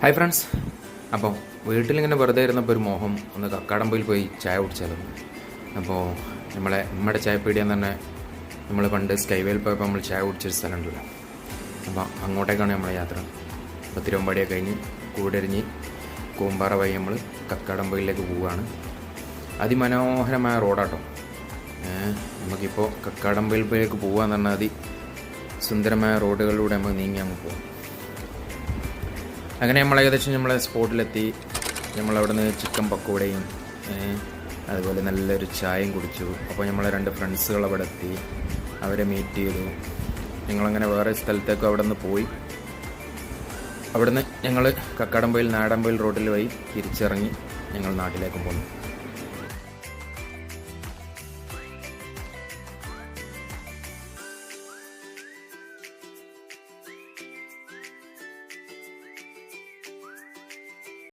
Hi friends. അപ്പോൾ വീട്ടിലിങ്ങനെ വെറുതെ ഇരുന്നപ്പോൾ ഒരു മോഹം ഒന്ന് കക്കാടംപൊയിൽ പോയി ചായ കുടിച്ചാലോ. അപ്പോൾ നമ്മുടെ ചായപ്പീടിയെന്ന് തന്നെ നമ്മൾ പണ്ട് സ്കൈവേയിൽ പോയപ്പോൾ നമ്മൾ ചായ കുടിച്ചൊരു സ്ഥലമുണ്ടല്ലോ. അപ്പോൾ അങ്ങോട്ടേക്കാണ് നമ്മളെ യാത്ര. അപ്പോൾ തിരുവമ്പാടിയൊക്കെ കഴിഞ്ഞ് കൂടരിഞ്ഞ് കൂമ്പാറ വഴി നമ്മൾ കക്കാടംപൊയിലേക്ക് പോവുകയാണ്. അതിമനോഹരമായ റോഡാട്ടോ. നമുക്കിപ്പോൾ കക്കാടംപൊയിലേക്ക് പോകാമെന്ന് പറഞ്ഞാൽ സുന്ദരമായ റോഡുകളിലൂടെ നമുക്ക് നീങ്ങി അങ്ങ് പോകും. അങ്ങനെ നമ്മൾ ഏകദേശം നമ്മളെ സ്പോട്ടിലെത്തി. നമ്മളവിടെ നിന്ന് ചിക്കൻ പക്കോടയും അതുപോലെ നല്ലൊരു ചായയും കുടിച്ചു. അപ്പോൾ നമ്മളെ 2 ഫ്രണ്ട്സുകൾ അവിടെ എത്തി, അവരെ മീറ്റ് ചെയ്തു. ഞങ്ങളങ്ങനെ വേറെ സ്ഥലത്തേക്ക് അവിടെ നിന്ന് പോയി. അവിടുന്ന് ഞങ്ങൾ കക്കാടംപൊയിൽ നാടൻപൊയിൽ റോഡിൽ വഴി തിരിച്ചിറങ്ങി ഞങ്ങൾ നാട്ടിലേക്ക് പോന്നു.